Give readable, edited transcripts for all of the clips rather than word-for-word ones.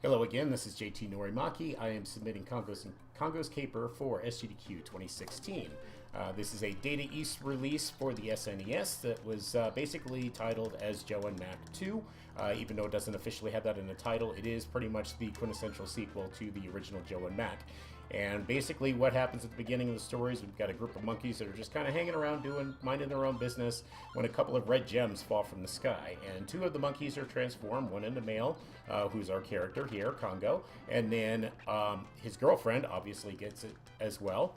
Hello again, this is JT Norimaki. I am submitting Congo's Caper for SGDQ 2016. This is a Data East release for the SNES that was basically titled as Joe and Mac 2. Even though it doesn't officially have that in the title, it is pretty much the quintessential sequel to the original Joe and Mac. And basically what happens at the beginning of the story is we've got a group of monkeys that are just kind of hanging around minding their own business when a couple of red gems fall from the sky. And two of the monkeys are transformed, one into male, who's our character here, Congo, and then his girlfriend obviously gets it as well.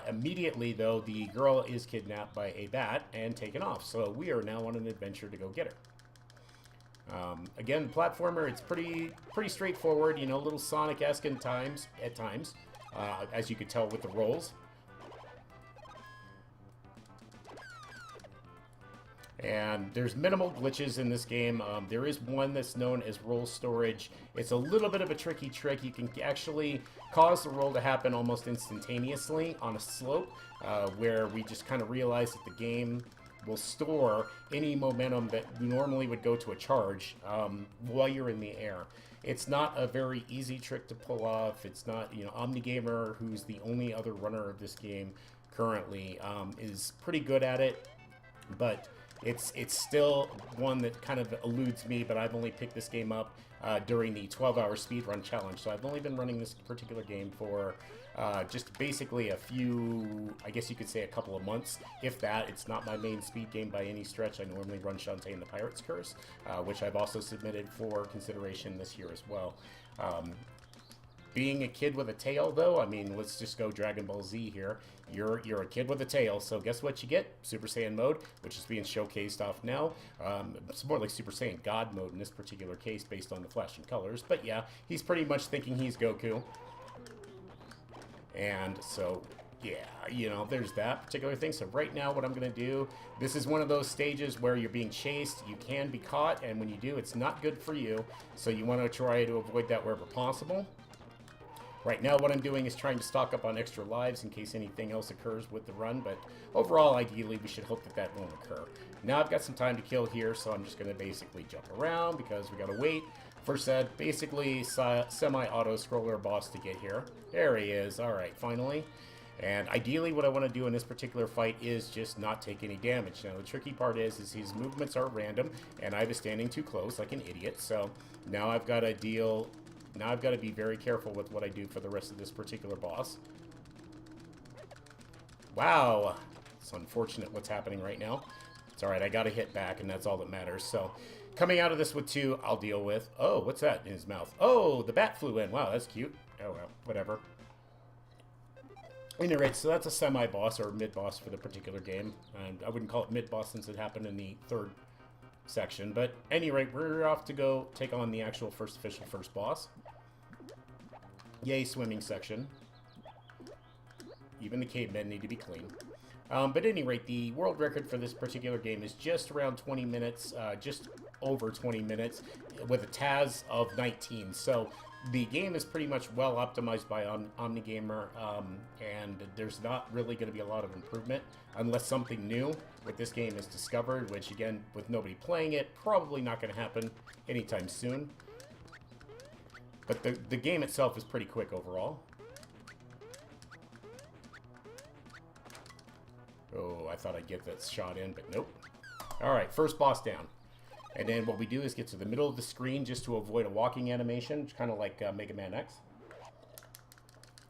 Immediately, though, the girl is kidnapped by a bat and taken off, so we are now on an adventure to go get her. Again, platformer, it's pretty straightforward, you know, a little Sonic-esque at times, as you could tell with the rolls. And there's minimal glitches in this game. There is one that's known as roll storage. It's a little bit of a tricky trick. You can actually cause the roll to happen almost instantaneously on a slope, where we just kind of realize that the game will store any momentum that normally would go to a charge while you're in the air. It's not a very easy trick to pull off. It's not, you know, OmniGamer, who's the only other runner of this game currently, is pretty good at it, but it's still one that kind of eludes me. But I've only picked this game up during the 12-hour speedrun challenge, so I've only been running this particular game for just basically a few, I guess you could say a couple of months, if that. It's not my main speed game by any stretch. I normally run Shantae and the Pirate's Curse, which I've also submitted for consideration this year as well. Being a kid with a tail, though, I mean, let's just go Dragon Ball Z here. You're a kid with a tail, so guess what you get? Super Saiyan mode, which is being showcased off now. It's more like Super Saiyan God mode in this particular case, based on the flashing colors. But yeah, he's pretty much thinking he's Goku. And so, yeah, you know, there's that particular thing. So right now what I'm going to do, this is one of those stages where you're being chased. You can be caught, and when you do, it's not good for you. So you want to try to avoid that wherever possible. Right now what I'm doing is trying to stock up on extra lives in case anything else occurs with the run, but overall, ideally, we should hope that that won't occur. Now I've got some time to kill here, so I'm just going to basically jump around because we got to wait for said basically semi-auto scroller boss to get here. There he is. Alright, finally. And ideally what I want to do in this particular fight is just not take any damage. Now the tricky part is his movements are random, and I was standing too close like an idiot, so now I've got to deal... Now I've got to be very careful with what I do for the rest of this particular boss. Wow. It's unfortunate what's happening right now. It's alright, I got to hit back, and that's all that matters. So, coming out of this with 2, I'll deal with... Oh, what's that in his mouth? Oh, the bat flew in. Wow, that's cute. Oh, well, whatever. At any rate, so that's a semi-boss, or mid-boss for the particular game. And I wouldn't call it mid-boss since it happened in the 3rd section, but at any rate, we're off to go take on the actual first boss. Yay, swimming section. Even the cavemen need to be clean. But at any rate, the world record for this particular game is just around 20 minutes, just over 20 minutes, with a TAS of 19. So the game is pretty much well optimized by OmniGamer, and there's not really going to be a lot of improvement unless something new with this game is discovered, which again, with nobody playing it, probably not going to happen anytime soon. But the game itself is pretty quick overall. Oh, I thought I'd get that shot in, but nope. Alright, first boss down. And then what we do is get to the middle of the screen just to avoid a walking animation, kind of like Mega Man X.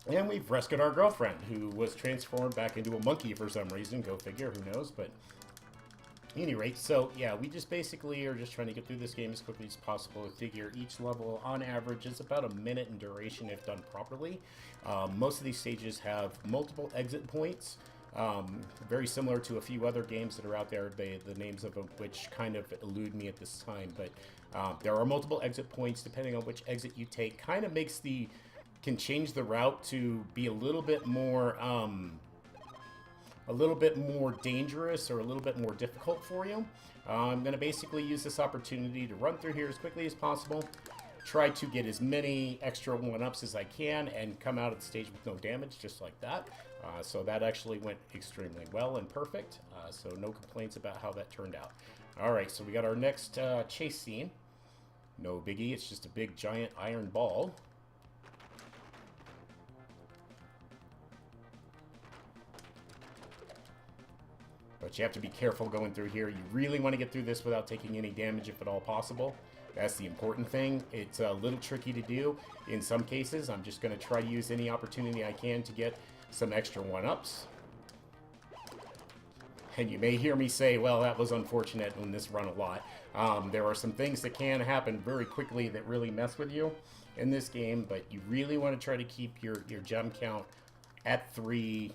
And we've rescued our girlfriend, who was transformed back into a monkey for some reason. Go figure, who knows, but... At any rate, so yeah, we just basically are just trying to get through this game as quickly as possible. I figure each level, on average, is about a minute in duration if done properly. Most of these stages have multiple exit points, very similar to a few other games that are out there, the names of which kind of elude me at this time. But there are multiple exit points. Depending on which exit you take, kind of can change the route to be a little bit more dangerous or a little bit more difficult for you. I'm going to basically use this opportunity to run through here as quickly as possible, try to get as many extra 1-ups as I can, and come out of the stage with no damage, just like that. So that actually went extremely well and perfect, so no complaints about how that turned out. Alright, so we got our next chase scene. No biggie, it's just a big giant iron ball. But you have to be careful going through here. You really want to get through this without taking any damage if at all possible. That's the important thing. It's a little tricky to do in some cases. I'm just going to try to use any opportunity I can to get some extra one-ups. And you may hear me say, well, that was unfortunate in this run a lot. There are some things that can happen very quickly that really mess with you in this game, but you really want to try to keep your gem count at 3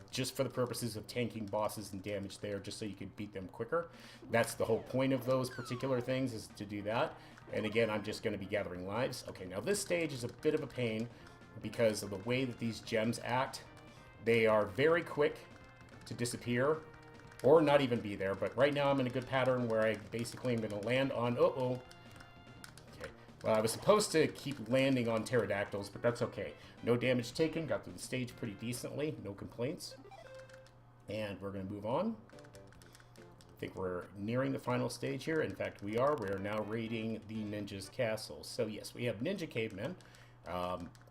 just for the purposes of tanking bosses and damage there, just so you can beat them quicker. That's the whole point of those particular things, is to do that. And again, I'm just going to be gathering lives. Okay, now this stage is a bit of a pain because of the way that these gems act. They are very quick to disappear or not even be there, but right now I'm in a good pattern where I basically am going to land on... Okay. Well, I was supposed to keep landing on pterodactyls, but that's okay. No damage taken. Got through the stage pretty decently. No complaints. And we're going to move on. I think we're nearing the final stage here. In fact, we are. We're now raiding the ninja's castle. So, yes, we have ninja cavemen.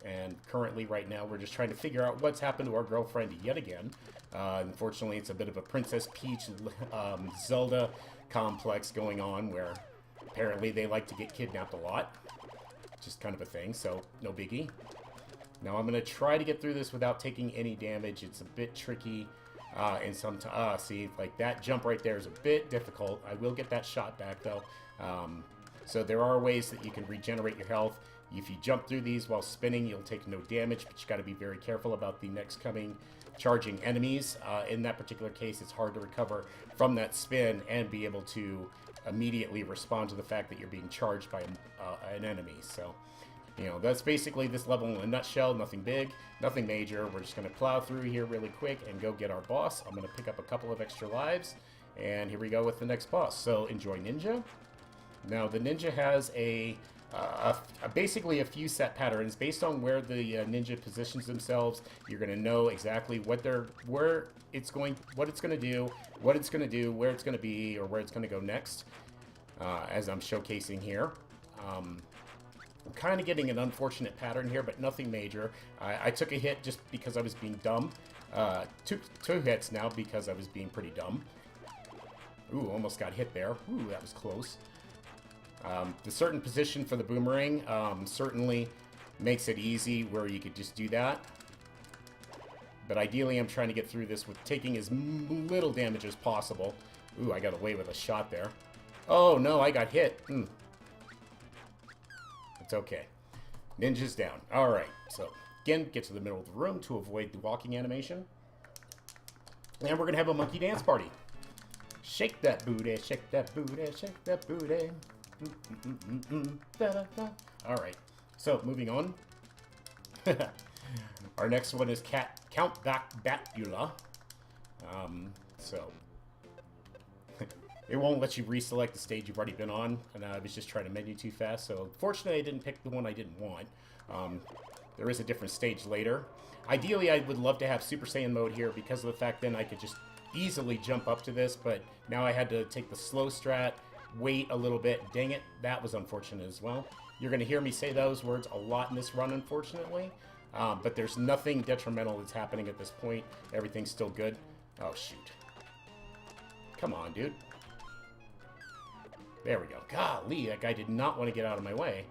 And currently, right now, we're just trying to figure out what's happened to our girlfriend yet again. Unfortunately, it's a bit of a Princess Peach Zelda complex going on where apparently they like to get kidnapped a lot. Just kind of a thing, so no biggie. Now I'm going to try to get through this without taking any damage. It's a bit tricky. And sometimes, see, like that jump right there is a bit difficult. I will get that shot back though. So there are ways that you can regenerate your health. If you jump through these while spinning, you'll take no damage, but you got to be very careful about the next coming charging enemies. In that particular case, it's hard to recover from that spin and be able to immediately respond to the fact that you're being charged by an enemy. So, you know, that's basically this level in a nutshell. Nothing big, nothing major. We're just going to plow through here really quick and go get our boss. I'm going to pick up a couple of extra lives, and here we go with the next boss. So enjoy Ninja. Now the Ninja has basically a few set patterns based on where the ninja positions themselves. You're going to know exactly what it's going to do, where it's going to be, or where it's going to go next. As I'm showcasing here. I'm kind of getting an unfortunate pattern here, but nothing major. I took a hit just because I was being dumb. Two hits now because I was being pretty dumb. Ooh, almost got hit there. Ooh, that was close. The certain position for the boomerang certainly makes it easy where you could just do that. But ideally, I'm trying to get through this with taking as little damage as possible. Ooh, I got away with a shot there. Oh, no, I got hit. It's okay. Ninja's down. All right, so again, get to the middle of the room to avoid the walking animation. And we're going to have a monkey dance party. Shake that booty, shake that booty, shake that booty. Da, da, da. All right, so moving on. Our next one is Count Batula. So it won't let you reselect the stage you've already been on, and I was just trying to menu too fast. So fortunately, I didn't pick the one I didn't want. There is a different stage later. Ideally, I would love to have Super Saiyan mode here because of the fact then I could just easily jump up to this, but now I had to take the slow strat, wait a little bit. Dang it, that was unfortunate as well. You're going to hear me say those words a lot in this run, unfortunately. But there's nothing detrimental that's happening at this point. Everything's still good. Oh, shoot. Come on, dude. There we go. Golly, that guy did not want to get out of my way.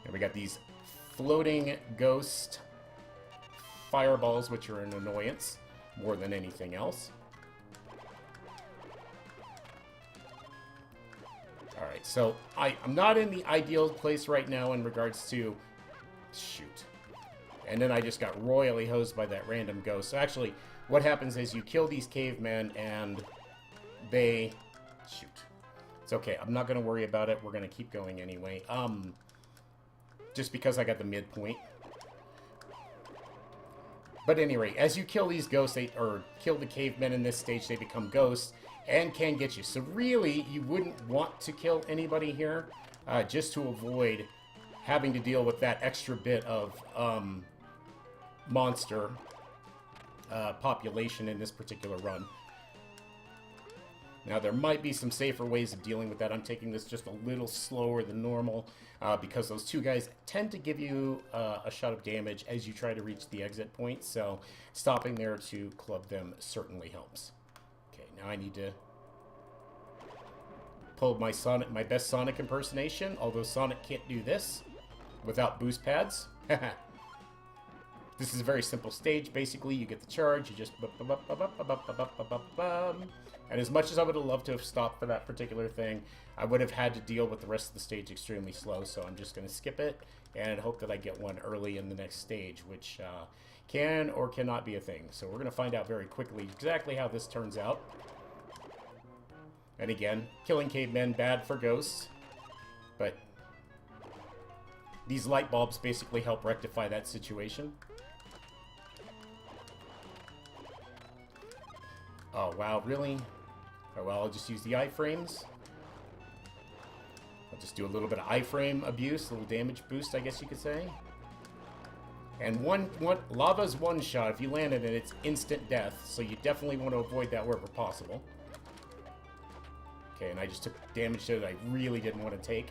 And we got these floating ghost fireballs, which are an annoyance more than anything else. Alright, so I'm not in the ideal place right now in regards to... Shoot. And then I just got royally hosed by that random ghost. So actually, what happens is you kill these cavemen and they... Shoot. It's okay. I'm not going to worry about it. We're going to keep going anyway. Just because I got the midpoint. But anyway, as you kill these ghosts, or kill the cavemen in this stage, they become ghosts and can get you. So really, you wouldn't want to kill anybody here, just to avoid having to deal with that extra bit of monster population in this particular run. Now, there might be some safer ways of dealing with that. I'm taking this just a little slower than normal because those two guys tend to give you a shot of damage as you try to reach the exit point. So stopping there to club them certainly helps. Okay, now I need to pull my best Sonic impersonation, although Sonic can't do this without boost pads. This is a very simple stage. Basically, you get the charge, you just... And as much as I would have loved to have stopped for that particular thing, I would have had to deal with the rest of the stage extremely slow, so I'm just going to skip it and hope that I get one early in the next stage, which can or cannot be a thing. So we're going to find out very quickly exactly how this turns out. And again, killing cavemen, bad for ghosts, but these light bulbs basically help rectify that situation. Oh, wow, really? Oh, well, I'll just use the iframes. I'll just do a little bit of iframe abuse, a little damage boost, I guess you could say. And lava's one shot. If you land it, it's instant death, so you definitely want to avoid that wherever possible. Okay, and I just took damage that I really didn't want to take.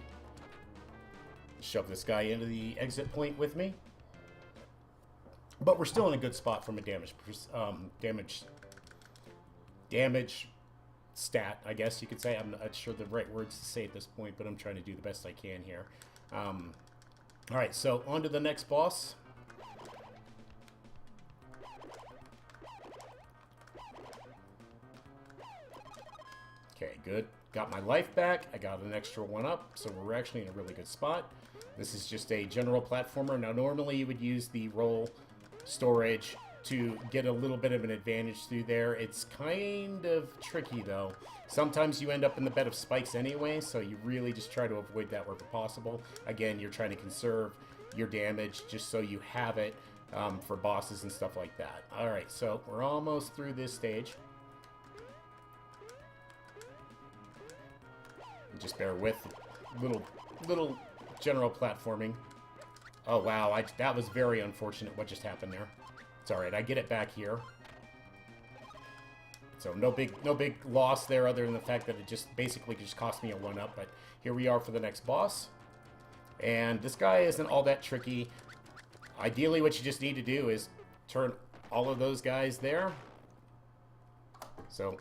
Shove this guy into the exit point with me. But we're still in a good spot from a damage stat, I guess you could say. I'm not sure the right words to say at this point, but I'm trying to do the best I can here. Alright, so on to the next boss. Okay, good. Got my life back. I got an extra one up, so we're actually in a really good spot. This is just a general platformer. Now, normally you would use the roll storage to get a little bit of an advantage through there. It's kind of tricky, though. Sometimes you end up in the bed of spikes anyway, so you really just try to avoid that wherever possible. Again, you're trying to conserve your damage just so you have it for bosses and stuff like that. Alright, so we're almost through this stage. Just bear with little general platforming. Oh wow, that was very unfortunate what just happened there. It's alright, I get it back here. So no big loss there other than the fact that it just basically just cost me a 1-up, but here we are for the next boss. And this guy isn't all that tricky. Ideally what you just need to do is turn all of those guys there. So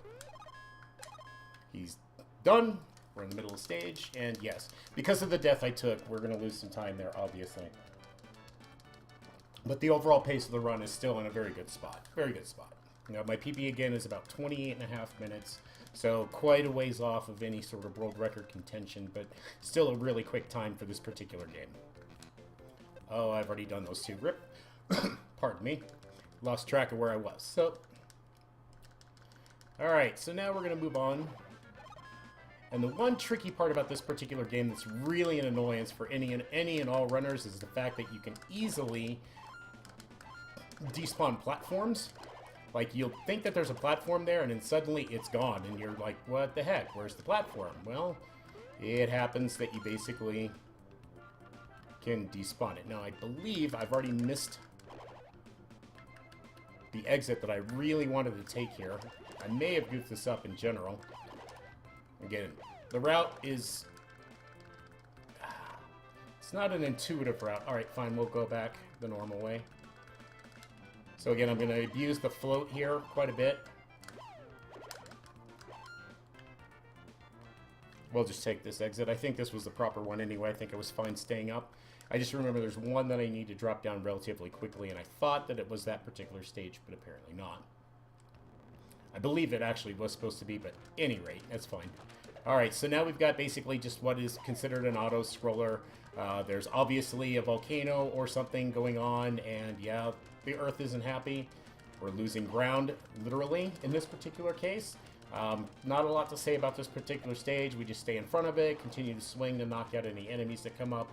he's done. We're in the middle of the stage, and yes, because of the death I took, we're going to lose some time there, obviously. But the overall pace of the run is still in a very good spot. Very good spot. Now, my PB again is about 28.5 minutes, so quite a ways off of any sort of world record contention, but still a really quick time for this particular game. Oh, I've already done those two. Rip. Pardon me. Lost track of where I was. So, alright, so now we're going to move on. And the one tricky part about this particular game that's really an annoyance for any and all runners is the fact that you can easily despawn platforms. Like, you'll think that there's a platform there, and then suddenly it's gone, and you're like, what the heck? Where's the platform? Well, it happens that you basically can despawn it. Now, I believe I've already missed the exit that I really wanted to take here. I may have goofed this up in general. Again, the route is... It's not an intuitive route. Alright, fine, we'll go back the normal way. So again, I'm going to abuse the float here quite a bit. We'll just take this exit. I think this was the proper one anyway. I think I was fine staying up. I just remember there's one that I need to drop down relatively quickly, and I thought that it was that particular stage, but apparently not. I believe it actually was supposed to be, but at any rate, that's fine. Alright, so now we've got basically just what is considered an auto-scroller. There's obviously a volcano or something going on, and yeah, the Earth isn't happy. We're losing ground, literally, in this particular case. Not a lot to say about this particular stage. We just stay in front of it, continue to swing to knock out any enemies that come up.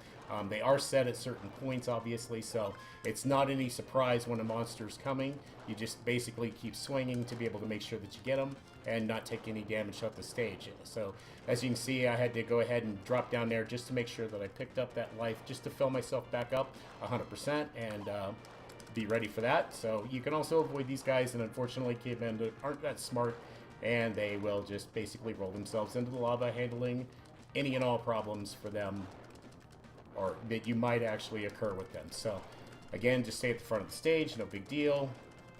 They are set at certain points, obviously, so it's not any surprise when a monster's coming. You just basically keep swinging to be able to make sure that you get them and not take any damage off the stage. So, as you can see, I had to go ahead and drop down there just to make sure that I picked up that life, just to fill myself back up 100% and be ready for that. So, you can also avoid these guys, and unfortunately, cavemen aren't that smart. and they will just basically roll themselves into the lava, handling any and all problems for them, or that you might actually occur with them. So, again, just stay at the front of the stage, no big deal.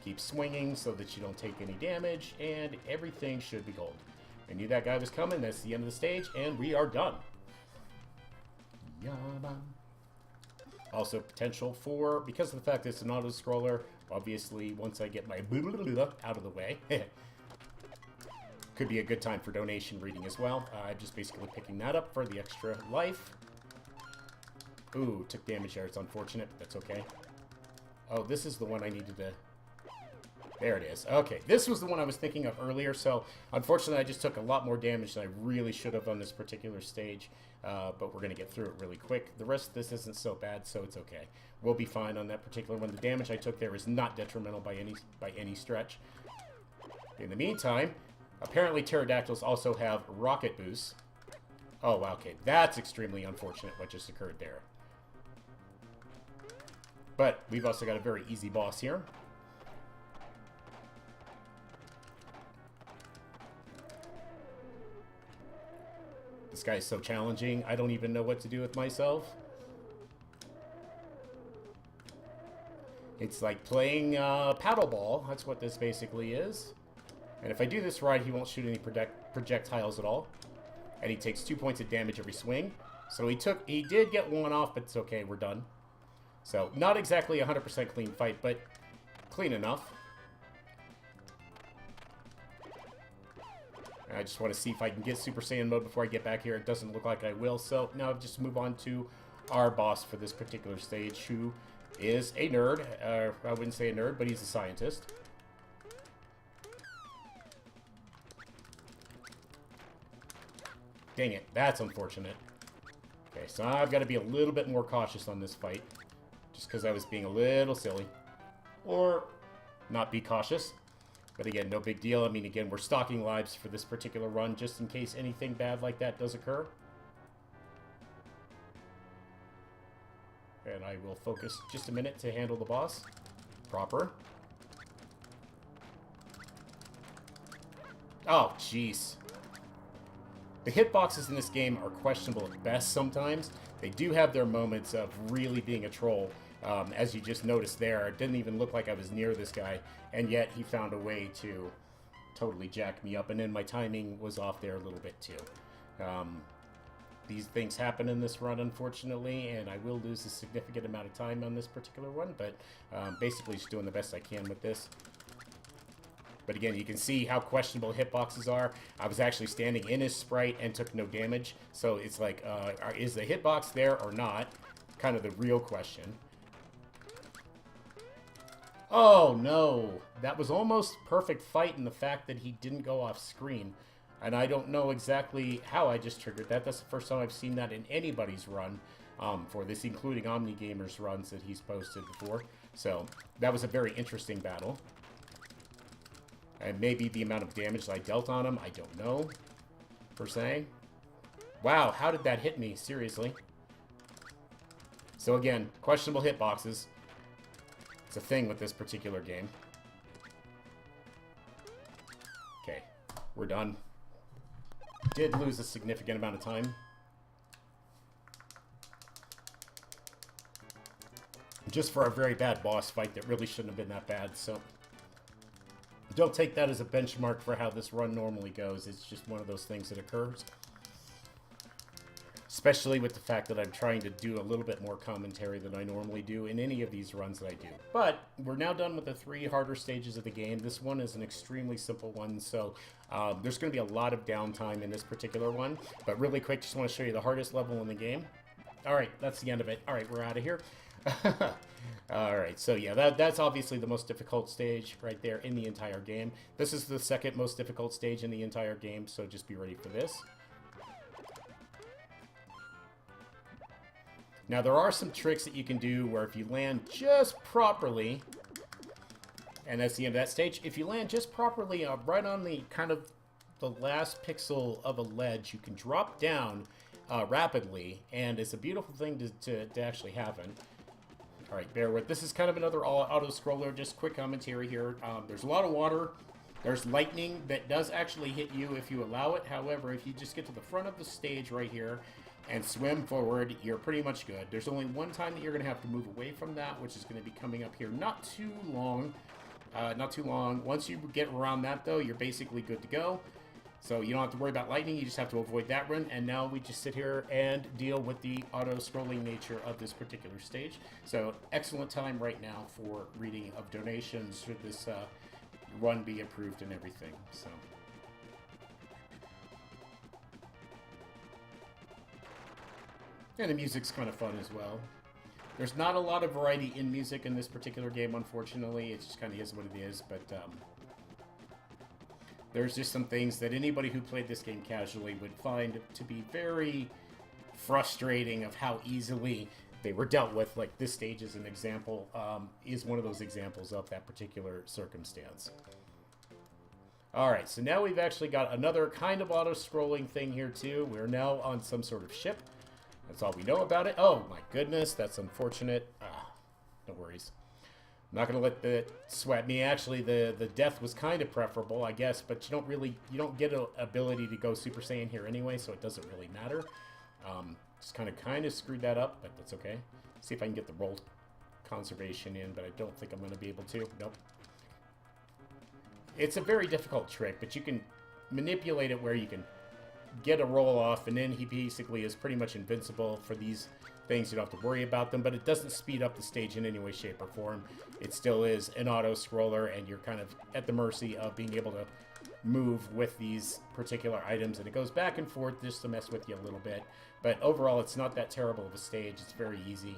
Keep swinging so that you don't take any damage, and everything should be gold. I knew that guy was coming. That's the end of the stage, and we are done. Yaba. Also, potential for, because of the fact that it's an auto-scroller, obviously, once I get my out of the way, could be a good time for donation reading as well. I'm just basically picking that up for the extra life. Ooh, took damage there. It's unfortunate, but that's okay. Oh, this is the one I needed to... There it is. Okay, this was the one I was thinking of earlier, so unfortunately I just took a lot more damage than I really should have on this particular stage, but we're going to get through it really quick. The rest of this isn't so bad, so it's okay. We'll be fine on that particular one. The damage I took there is not detrimental by any stretch. In the meantime, apparently pterodactyls also have rocket boosts. Oh, wow, okay, that's extremely unfortunate what just occurred there. But we've also got a very easy boss here. This guy is so challenging, I don't even know what to do with myself. It's like playing paddleball. That's what this basically is. And if I do this right, he won't shoot any projectiles at all. And he takes 2 points of damage every swing. So he did get one off, but it's okay, we're done. So, not exactly a 100% clean fight, but clean enough. I just want to see if I can get Super Saiyan mode before I get back here. It doesn't look like I will, so now I'll just move on to our boss for this particular stage, who is a nerd. I wouldn't say a nerd, but he's a scientist. Dang it, that's unfortunate. Okay, so I've got to be a little bit more cautious on this fight, just because I was being a little silly. Or not be cautious. But again, no big deal. I mean, again, we're stocking lives for this particular run, just in case anything bad like that does occur. And I will focus just a minute to handle the boss proper. Oh, jeez. The hitboxes in this game are questionable at best sometimes. They do have their moments of really being a troll. As you just noticed there, it didn't even look like I was near this guy, and yet he found a way to totally jack me up, and then my timing was off there a little bit too. These things happen in this run, unfortunately, and I will lose a significant amount of time on this particular one, but basically just doing the best I can with this. But again, you can see how questionable hitboxes are. I was actually standing in his sprite and took no damage, so it's like, is the hitbox there or not? Kind of the real question. Oh, no. That was almost perfect fight in the fact that he didn't go off screen. And I don't know exactly how I just triggered that. That's the first time I've seen that in anybody's run for this, including OmniGamer's runs that he's posted before. So, that was a very interesting battle. And maybe the amount of damage that I dealt on him, I don't know, per se. Wow, how did that hit me? Seriously. So again, questionable hitboxes. It's a thing with this particular game. Okay, we're done. Did lose a significant amount of time. Just for a very bad boss fight that really shouldn't have been that bad, so... Don't take that as a benchmark for how this run normally goes. It's just one of those things that occurs. Especially with the fact that I'm trying to do a little bit more commentary than I normally do in any of these runs that I do. But we're now done with the 3 harder stages of the game. This one is an extremely simple one, so there's going to be a lot of downtime in this particular one. But really quick, just want to show you the hardest level in the game. Alright, that's the end of it. Alright, we're out of here. Alright, so yeah, that's obviously the most difficult stage right there in the entire game. This is the second most difficult stage in the entire game, so just be ready for this. Now, there are some tricks that you can do where if you land just properly, and that's the end of that stage, if you land just properly right on the kind of the last pixel of a ledge, you can drop down rapidly, and it's a beautiful thing to actually happen. Alright, bear with. This is kind of another auto-scroller, just quick commentary here. There's a lot of water There's lightning that does actually hit you if you allow it. However, if you just get to the front of the stage right here and swim forward, you're pretty much good. There's only one time that you're going to have to move away from that, which is going to be coming up here not too long. Not too long. Once you get around that, though, you're basically good to go. So you don't have to worry about lightning. You just have to avoid that run. And now we just sit here and deal with the auto-scrolling nature of this particular stage. So excellent time right now for reading of donations should this run be approved and everything. So and the music's kind of fun as well. There's not a lot of variety in music in this particular game, unfortunately. It just kind of is what it is, but there's just some things that anybody who played this game casually would find to be very frustrating of how easily they were dealt with. Like this stage is an example, is one of those examples of that particular circumstance. Alright, so now we've actually got another kind of auto-scrolling thing here too. We're now on some sort of ship. That's all we know about it. Oh my goodness, that's unfortunate. No worries. I'm not going to let that sweat me. Actually, the death was kind of preferable, I guess, but you don't get an ability to go Super Saiyan here anyway, so it doesn't really matter. Just kind of screwed that up, but that's okay. See if I can get the roll conservation in, but I don't think I'm going to be able to. Nope. It's a very difficult trick, but you can manipulate it where you can get a roll off, and then he basically is pretty much invincible for these things. You don't have to worry about them, but it doesn't speed up the stage in any way, shape, or form. It still is an auto-scroller, and you're kind of at the mercy of being able to move with these particular items, and it goes back and forth just to mess with you a little bit. But overall, it's not that terrible of a stage. It's very easy.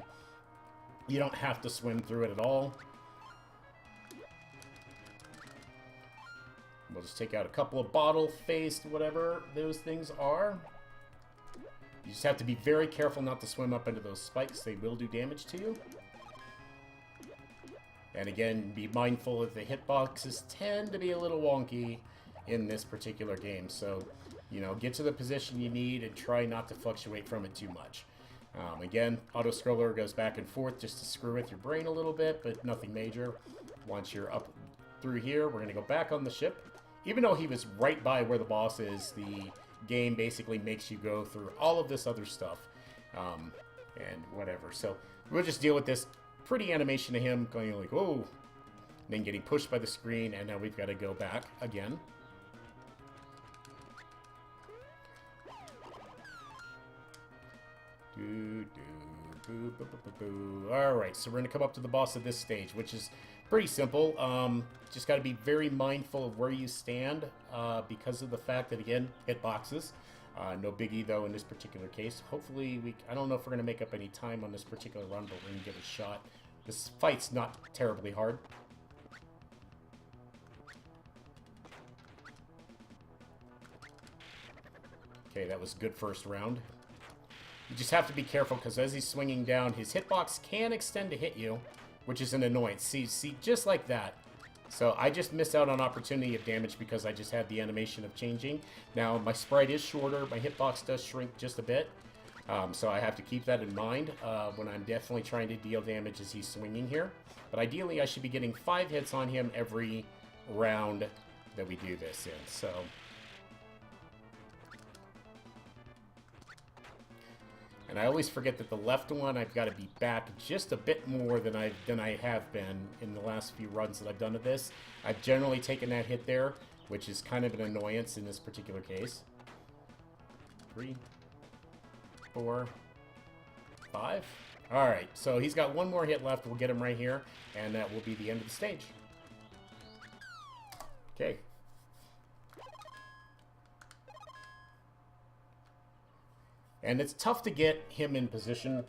You don't have to swim through it at all. We'll just take out a couple of bottle-faced, whatever those things are. You just have to be very careful not to swim up into those spikes. They will do damage to you. And again, be mindful that the hitboxes tend to be a little wonky in this particular game. So, you know, get to the position you need and try not to fluctuate from it too much. Again, auto-scroller goes back and forth just to screw with your brain a little bit, but nothing major. Once you're up through here, we're going to go back on the ship. Even though he was right by where the boss is, the game basically makes you go through all of this other stuff. And whatever. So we'll just deal with this pretty animation of him going like, oh, and then getting pushed by the screen, and now we've got to go back again. Alright, so we're going to come up to the boss of this stage, which is pretty simple. Just got to be very mindful of where you stand because of the fact that, again, hitboxes. No biggie, though, in this particular case. Hopefully, I don't know if we're going to make up any time on this particular run, but we're going to give it a shot. This fight's not terribly hard. Okay, that was a good first round. You just have to be careful, because as he's swinging down, his hitbox can extend to hit you, which is an annoyance. See, just like that. So I just missed out on opportunity of damage because I just had the animation of changing. Now, my sprite is shorter. My hitbox does shrink just a bit. So I have to keep that in mind when I'm definitely trying to deal damage as he's swinging here. But ideally, I should be getting 5 hits on him every round that we do this in. So and I always forget that the left one, I've got to be back just a bit more than I have been in the last few runs that I've done of this. I've generally taken that hit there, which is kind of an annoyance in this particular case. 3, 4, 5. All right, so he's got one more hit left. We'll get him right here, and that will be the end of the stage. Okay. And it's tough to get him in position.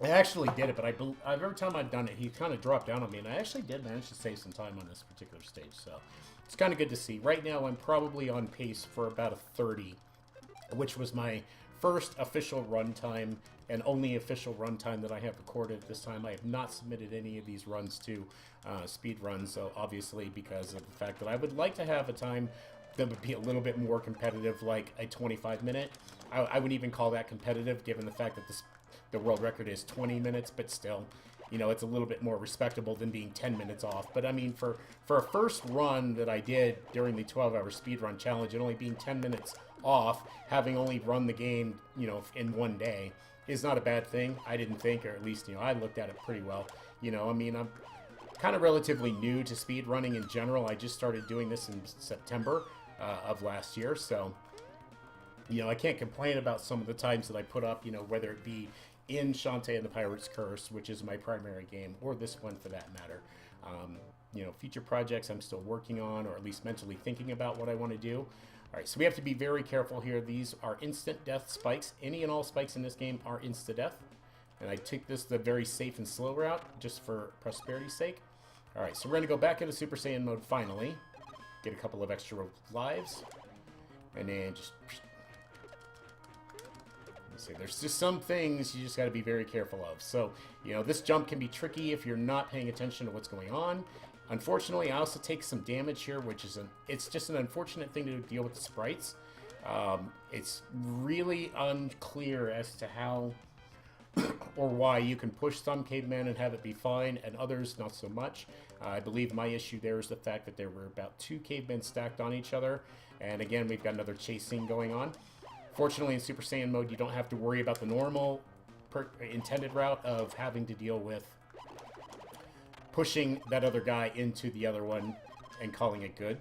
I actually did it, but every time I've done it, he kind of dropped down on me, and I actually did manage to save some time on this particular stage, so it's kind of good to see. Right now, I'm probably on pace for about a 30, which was my first official runtime and only official runtime that I have recorded at this time. I have not submitted any of these runs to Speedrun, so obviously because of the fact that I would like to have a time that would be a little bit more competitive, like a 25-minute. I wouldn't even call that competitive, given the fact that the world record is 20 minutes, but still, you know, it's a little bit more respectable than being 10 minutes off. But I mean, for a first run that I did during the 12-hour speedrun challenge and only being 10 minutes off, having only run the game, you know, in one day, is not a bad thing, I didn't think, or at least, you know, I looked at it pretty well. You know, I mean, I'm kind of relatively new to speedrunning in general. I just started doing this in September of last year, so, you know, I can't complain about some of the times that I put up, you know, whether it be in Shantae and the Pirate's Curse, which is my primary game, or this one for that matter. You know, future projects I'm still working on, or at least mentally thinking about what I want to do. All right, so we have to be very careful here. These are instant death spikes. Any and all spikes in this game are insta-death. And I took this the very safe and slow route, just for prosperity's sake. All right, so we're going to go back into Super Saiyan mode finally. Get a couple of extra lives. And then just... let's see, there's just some things you just got to be very careful of. So, you know, this jump can be tricky if you're not paying attention to what's going on. Unfortunately, I also take some damage here, which is it's just an unfortunate thing to deal with the sprites. It's really unclear as to how or why you can push some cavemen and have it be fine, and others not so much. I believe my issue there is the fact that there were about 2 cavemen stacked on each other, and again, we've got another chase scene going on. Fortunately, in Super Saiyan mode, you don't have to worry about the normal intended route of having to deal with pushing that other guy into the other one and calling it good.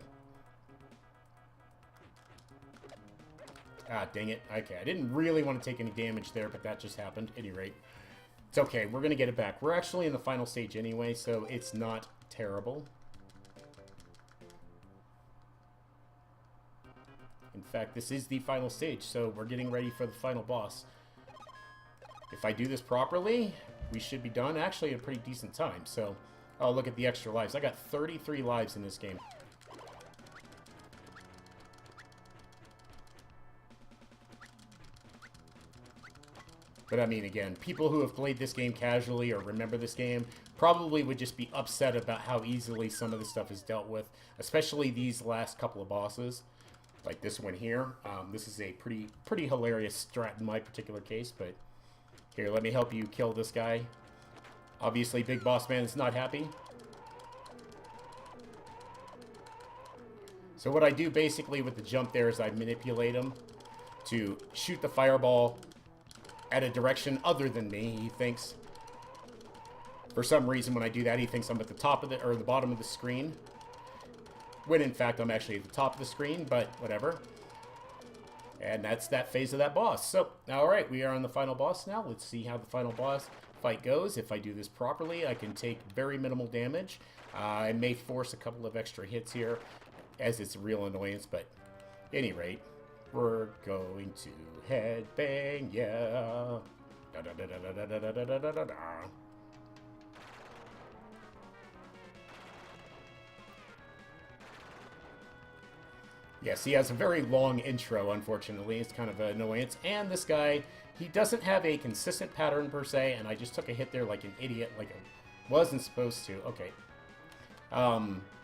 Ah, dang it. Okay, I didn't really want to take any damage there, but that just happened. At any rate, it's okay. We're going to get it back. We're actually in the final stage anyway, so it's not terrible. In fact, this is the final stage, so we're getting ready for the final boss. If I do this properly, we should be done actually at a pretty decent time, so... oh, look at the extra lives. I got 33 lives in this game. But I mean, again, people who have played this game casually or remember this game probably would just be upset about how easily some of this stuff is dealt with, especially these last couple of bosses, like this one here. This is a pretty hilarious strat in my particular case, but here, let me help you kill this guy. Obviously, Big Boss Man is not happy. So what I do basically with the jump there is I manipulate him to shoot the fireball at a direction other than me, he thinks. For some reason, when I do that, he thinks I'm at the top of the, or the bottom of the screen. When in fact, I'm actually at the top of the screen, but whatever. And that's that phase of that boss. So, alright, we are on the final boss now. Let's see how the final boss fight goes. If I do this properly, I can take very minimal damage. I may force a couple of extra hits here, as it's a real annoyance, but at any rate, we're going to headbang, yeah. Da, da, da, da, da, da, da, da, da, da, da. Yes, he has a very long intro, unfortunately. It's kind of an annoyance. And this guy, he doesn't have a consistent pattern per se, and I just took a hit there like an idiot, like I wasn't supposed to. Okay.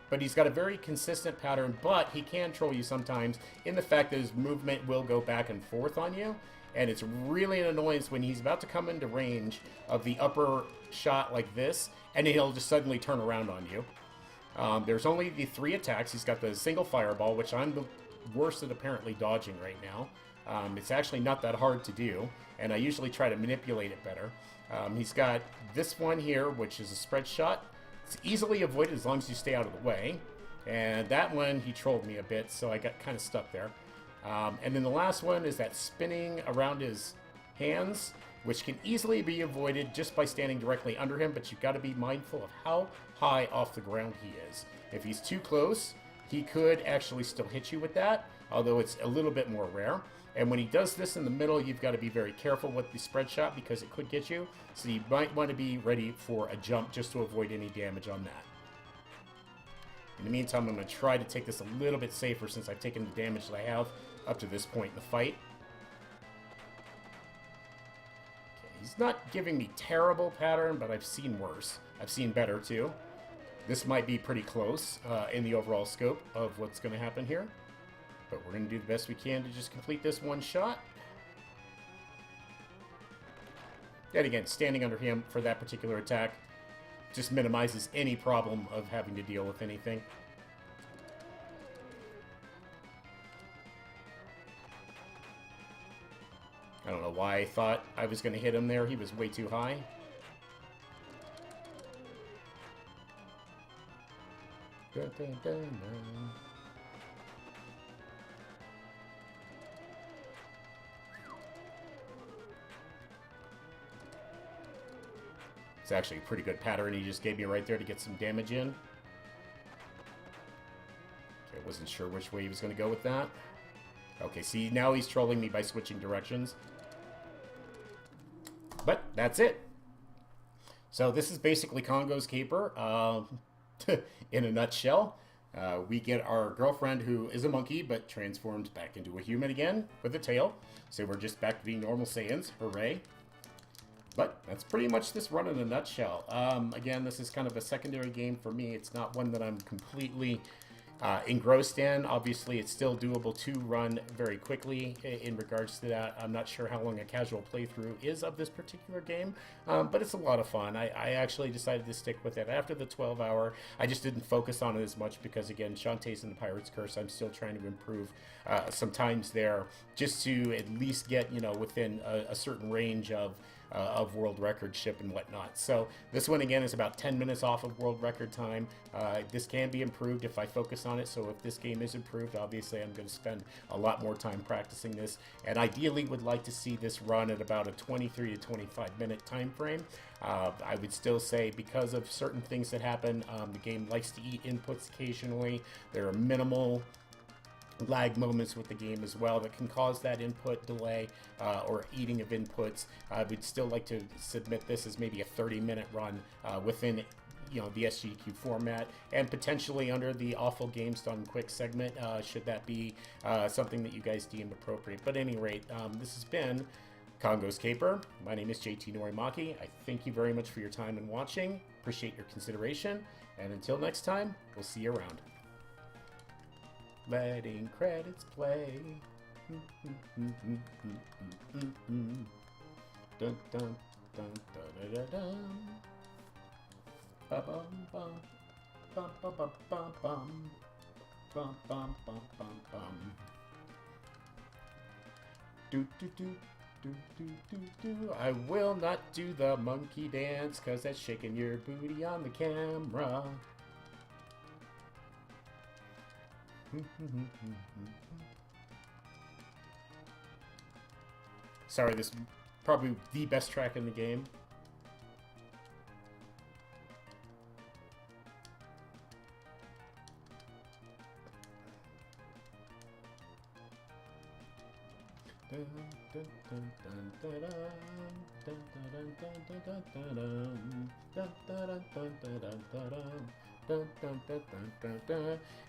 But he's got a very consistent pattern, but he can troll you sometimes in the fact that his movement will go back and forth on you. And it's really an annoyance when he's about to come into range of the upper shot like this, and he'll just suddenly turn around on you. There's only the 3 attacks. He's got the single fireball, which I'm the worst at apparently dodging right now. It's actually not that hard to do, and I usually try to manipulate it better. He's got this one here, which is a spread shot. It's easily avoided as long as you stay out of the way. And that one, he trolled me a bit, so I got kind of stuck there. And then the last one is that spinning around his hands, which can easily be avoided just by standing directly under him, but you've got to be mindful of how high off the ground he is. If he's too close, he could actually still hit you with that, although it's a little bit more rare. And when he does this in the middle, you've got to be very careful with the spread shot because it could get you. So you might want to be ready for a jump just to avoid any damage on that. In the meantime, I'm going to try to take this a little bit safer since I've taken the damage that I have up to this point in the fight. Okay, he's not giving me terrible pattern, but I've seen worse. I've seen better too. This might be pretty close in the overall scope of what's going to happen here. But we're going to do the best we can to just complete this one shot. And again, standing under him for that particular attack just minimizes any problem of having to deal with anything. I don't know why I thought I was going to hit him there. He was way too high. Dun, dun, dun, dun. It's actually a pretty good pattern he just gave me right there to get some damage in. Okay, I wasn't sure which way he was going to go with that. Okay, see, now he's trolling me by switching directions. But that's it. So this is basically Congo's Caper in a nutshell. We get our girlfriend, who is a monkey, but transformed back into a human again with a tail. So we're just back to being normal Saiyans. Hooray. But that's pretty much this run in a nutshell. Again, this is kind of a secondary game for me. It's not one that I'm completely engrossed in. Obviously, it's still doable to run very quickly in regards to that. I'm not sure how long a casual playthrough is of this particular game, but it's a lot of fun. I actually decided to stick with it after the 12-hour. I just didn't focus on it as much because, again, Shantae's in the Pirate's Curse. I'm still trying to improve sometimes there just to at least get, you know, within a certain range of world record ship and whatnot. So this one again is about 10 minutes off of world record time. This can be improved if I focus on it. So if this game is improved, obviously I'm going to spend a lot more time practicing this, and ideally would like to see this run at about a 23 to 25 minute time frame. I would still say, because of certain things that happen, the game likes to eat inputs occasionally. There are minimal lag moments with the game as well that can cause that input delay or eating of inputs. I would still like to submit this as maybe a 30-minute run within, you know, the SGDQ format, and potentially under the Awful Games Done Quick segment, should that be something that you guys deem appropriate. But at any rate, this has been Congo's Caper. My name is JT Norimaki. I thank you very much for your time and watching. Appreciate your consideration, and until next time, we'll see you around. Letting credits play. Dun dun dun dun dun dun. Ba bum bum bum bum bum bum bum bum bum bum bum bum. Do do do do do do do. I will not do the monkey dance, 'cause that's shaking your booty on the camera. Sorry, this is probably the best track in the game.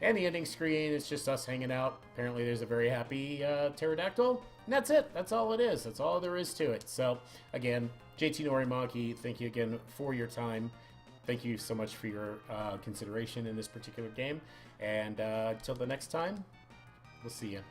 And the ending screen is just us hanging out. Apparently there's a very happy pterodactyl, and that's it. That's all it is. That's all there is to it. So again, JT Norimaki, thank you again for your time. Thank you so much for your consideration in this particular game, and until the next time, we'll see you.